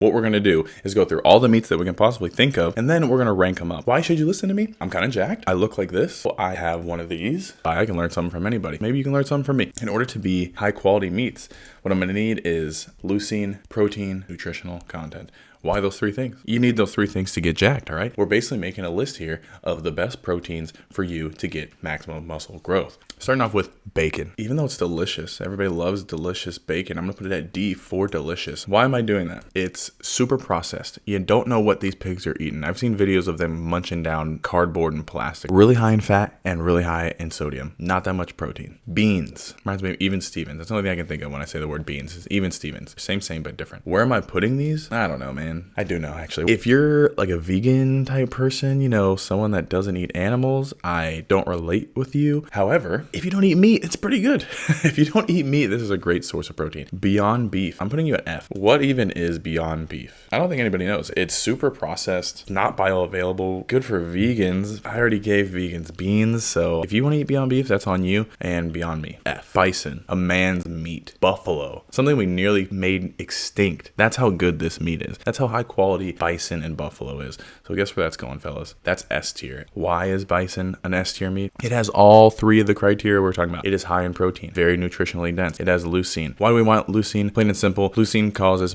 What we're gonna do is go through all the meats that we can possibly think of, and then we're gonna rank them up. Why should you listen to me? I'm kind of jacked. I look like this. Well, I have one of these. I can learn something from anybody. Maybe you can learn something from me. In order to be high quality meats, what I'm gonna need is leucine, protein, nutritional content. Why those three things? You need those three things to get jacked, all right? We're basically making a list here of the best proteins for you to get maximum muscle growth. Starting off with bacon. Even though it's delicious, everybody loves delicious bacon, I'm gonna put it at D for delicious. Why am I doing that? It's super processed. You don't know what these pigs are eating. I've seen videos of them munching down cardboard and plastic. Really high in fat and really high in sodium. Not that much protein. Beans. Reminds me of Even Stevens. That's the only thing I can think of when I say the word beans. Is Even Stevens. Same, but different. Where am I putting these? I don't know, man. I do know, actually. If you're like a vegan type person, you know, someone that doesn't eat animals, I don't relate with you. However, if you don't eat meat, it's pretty good. If you don't eat meat, this is a great source of protein. Beyond Beef. I'm putting you at F. What even is Beyond Beef? I don't think anybody knows. It's super processed, not bioavailable, good for vegans. I already gave vegans beans, so if you want to eat Beyond Beef, that's on you and beyond me. F. Bison. A man's meat. Buffalo. Something we nearly made extinct. That's how good this meat is. That's how high quality bison and buffalo is. So guess where that's going, fellas? That's S tier. Why is bison an S tier meat? It has all three of the criteria we're talking about. It is high in protein, very nutritionally dense. It has leucine. Why do we want leucine? Plain and simple. Leucine causes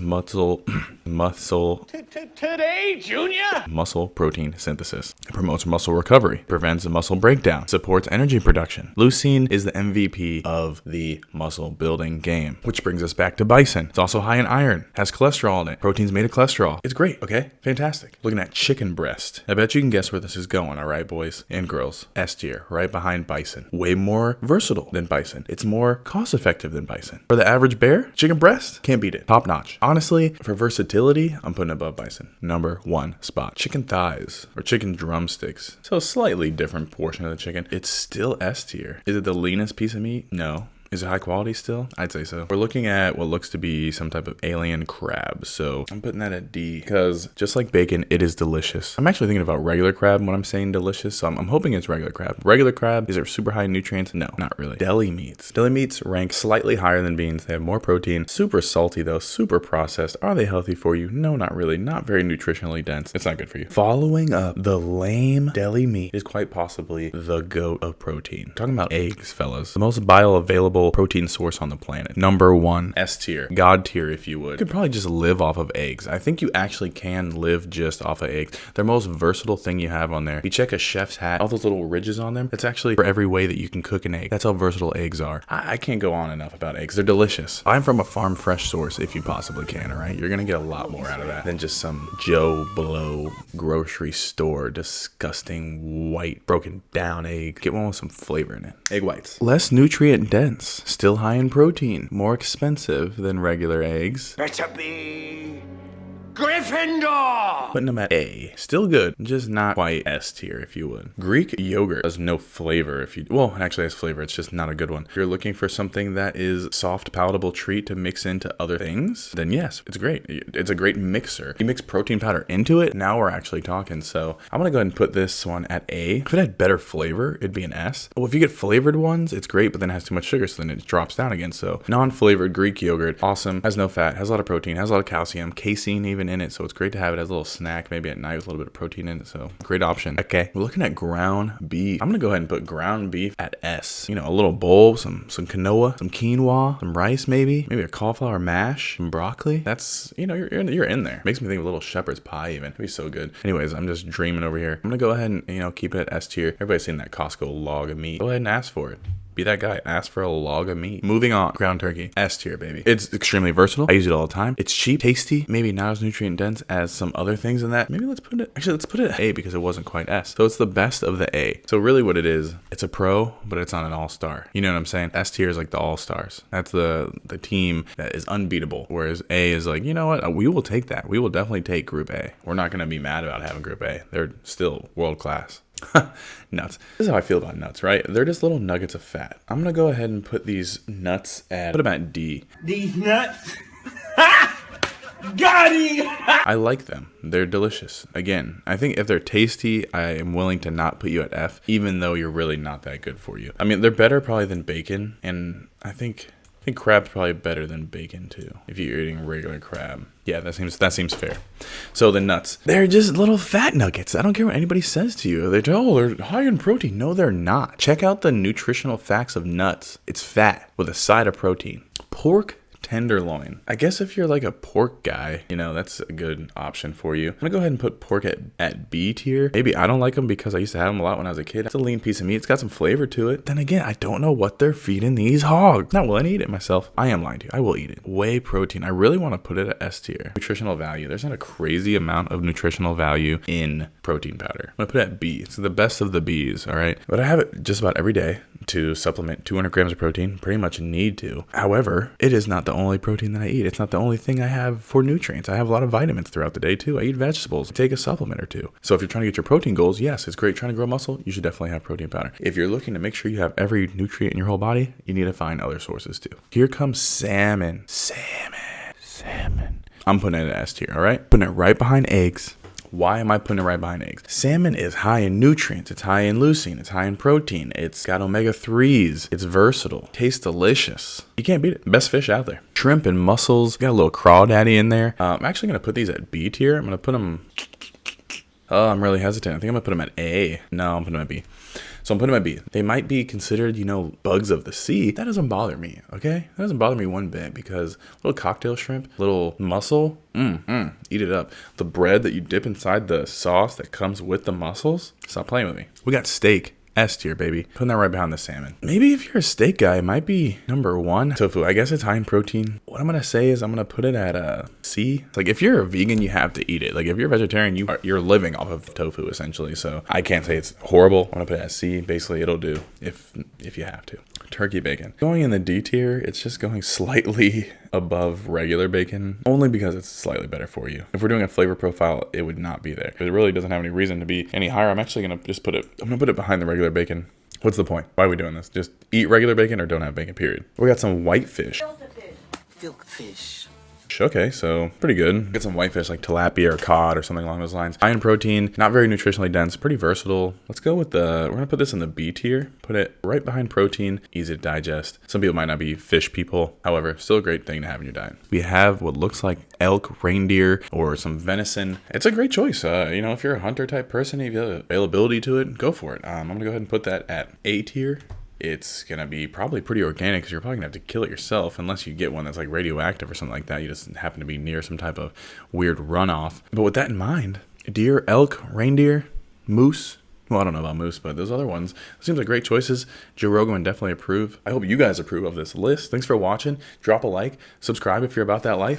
Today, Junior. muscle protein synthesis. It promotes muscle recovery, prevents muscle breakdown, supports energy production. Leucine is the MVP of the muscle building game, which brings us back to bison. It's also high in iron, has cholesterol in it. Protein's made of cholesterol. It's great, okay? Fantastic. Looking at chicken breast. I bet you can guess where this is going, all right, boys and girls. S tier, right behind bison. Way more versatile than bison. It's more cost effective than bison. For the average bear, chicken breast, can't beat it. Top notch. Honestly, for versatility, I'm putting it above bison. Number 1 spot. Chicken thighs or chicken drumsticks. So a slightly different portion of the chicken. It's still S tier. Is it the leanest piece of meat? No. Is it high quality still? I'd say so. We're looking at what looks to be some type of alien crab. So I'm putting that at D because just like bacon, it is delicious. I'm actually thinking about regular crab when I'm saying delicious. So I'm hoping it's regular crab. Regular crab, is it super high in nutrients? No, not really. Deli meats. Deli meats rank slightly higher than beans. They have more protein. Super salty though, super processed. Are they healthy for you? No, not really. Not very nutritionally dense. It's not good for you. Following up, the lame deli meat is quite possibly the goat of protein. Talking about eggs, fellas. The most bioavailable protein source on the planet. Number 1, S tier, God tier, if you would. You could probably just live off of eggs. I think you actually can live just off of eggs. They're the most versatile thing you have on there. You check a chef's hat, all those little ridges on them, it's actually for every way that you can cook an egg. That's how versatile eggs are. I can't go on enough about eggs. They're delicious. I'm from a farm fresh source if you possibly can, all right? You're gonna get a lot more out of that than just some Joe Blow grocery store disgusting white broken down egg. Get one with some flavor in it. Egg whites. Less nutrient dense. Still high in protein. More expensive than regular eggs. Better be Gryffindor. Putting them at A. Still good, just not quite S tier, if you would. Greek yogurt has no flavor. Well, it actually has flavor. It's just not a good one. If you're looking for something that is soft, palatable treat to mix into other things, then yes, it's great. It's a great mixer. You mix protein powder into it, now we're actually talking. So I'm gonna go ahead and put this one at A. If it had better flavor, it'd be an S. Well, if you get flavored ones, it's great, but then it has too much sugar, so then it drops down again. So non-flavored Greek yogurt, awesome. Has no fat, has a lot of protein, has a lot of calcium, casein even in it, so it's great to have it as a little snack maybe at night with a little bit of protein in it. So great option. Okay, we're looking at ground beef. I'm gonna go ahead and put ground beef at S. You know, a little bowl, some quinoa, some quinoa, some rice, maybe a cauliflower mash, some broccoli. That's, you know, you're in there. Makes me think of a little shepherd's pie even. It'd be so good. Anyways, I'm just dreaming over here. I'm gonna go ahead and, you know, keep it at S tier. Everybody's seen that Costco log of meat. Go ahead and ask for it. Be that guy. Ask for a log of meat. Moving on. Ground turkey. S tier, baby. It's extremely versatile. I use it all the time. It's cheap, tasty, maybe not as nutrient dense as some other things in that. Maybe let's put it at A because it wasn't quite S. So it's the best of the A. So really what it is, it's a pro, but it's not an all-star. You know what I'm saying? S tier is like the all-stars. That's the team that is unbeatable. Whereas A is like, you know what? We will take that. We will definitely take Group A. We're not going to be mad about having Group A. They're still world class. Nuts. This is how I feel about nuts, right? They're just little nuggets of fat. I'm gonna go ahead and put these nuts put them at D. These nuts. Got him! I like them. They're delicious. Again, I think if they're tasty, I am willing to not put you at F, even though you're really not that good for you. I mean, they're better probably than bacon, and I think I think crab's probably better than bacon too, if you're eating regular crab. Yeah, that seems fair. So the nuts, they're just little fat nuggets. I don't care what anybody says to you. They're high in protein. No, they're not. Check out the nutritional facts of nuts. It's fat with a side of protein. Pork tenderloin. I guess if you're like a pork guy, you know, that's a good option for you. I'm gonna go ahead and put pork at B tier. Maybe I don't like them because I used to have them a lot when I was a kid. It's a lean piece of meat. It's got some flavor to it. Then again, I don't know what they're feeding these hogs. Not willing to eat it myself. I am lying to you. I will eat it. Whey protein. I really want to put it at S tier. Nutritional value. There's not a crazy amount of nutritional value in protein powder. I'm gonna put it at B. It's the best of the B's, all right? But I have it just about every day to supplement 200 grams of protein. Pretty much need to. However, it is not the only protein that I eat. It's not the only thing I have for nutrients. I have a lot of vitamins throughout the day too. I eat vegetables. Take a supplement or two. So if you're trying to get your protein goals, yes, it's great trying to grow muscle. You should definitely have protein powder. If you're looking to make sure you have every nutrient in your whole body, you need to find other sources too. Here comes salmon. I'm putting it in S tier, all right? Putting it right behind eggs. Why am I putting it right behind eggs? Salmon is high in nutrients. It's high in leucine. It's high in protein. It's got omega-3s. It's versatile. Tastes delicious. You can't beat it. Best fish out there. Shrimp and mussels. Got a little crawdaddy in there. I'm actually going to put these at B tier. I'm going to put them... Oh, I'm really hesitant. I think I'm going to put them at A. No, I'm putting them at B. So I'm putting them at B. They might be considered, you know, bugs of the sea. That doesn't bother me, okay? That doesn't bother me one bit because little cocktail shrimp, little mussel, eat it up. The bread that you dip inside the sauce that comes with the mussels, stop playing with me. We got steak. S tier, baby. Putting that right behind the salmon. Maybe if you're a steak guy, it might be number 1. Tofu, I guess it's high in protein. What I'm going to say is I'm going to put it at C. Like if you're a vegan, you have to eat it. Like if you're a vegetarian, you're living off of tofu essentially. So I can't say it's horrible. I'm going to put it at C. Basically, it'll do if you have to. Turkey bacon. Going in the D tier, it's just going slightly above regular bacon, only because it's slightly better for you. If we're doing a flavor profile, it would not be there. It really doesn't have any reason to be any higher. I'm actually going to just put it behind the regular bacon. What's the point? Why are we doing this? Just eat regular bacon or don't have bacon, period. We got some whitefish. Fish. Okay, so pretty good. Get some whitefish like tilapia or cod or something along those lines. High in protein, not very nutritionally dense, pretty versatile. Let's go with we're gonna put this in the B tier. Put it right behind protein, easy to digest. Some people might not be fish people. However, still a great thing to have in your diet. We have what looks like elk, reindeer, or some venison. It's a great choice. You know, if you're a hunter type person, if you have availability to it, go for it. I'm gonna go ahead and put that at A tier. It's going to be probably pretty organic because you're probably going to have to kill it yourself unless you get one that's like radioactive or something like that. You just happen to be near some type of weird runoff. But with that in mind, deer, elk, reindeer, moose. Well, I don't know about moose, but those other ones seems like great choices. Joe Rogan would definitely approve. I hope you guys approve of this list. Thanks for watching. Drop a like. Subscribe if you're about that life.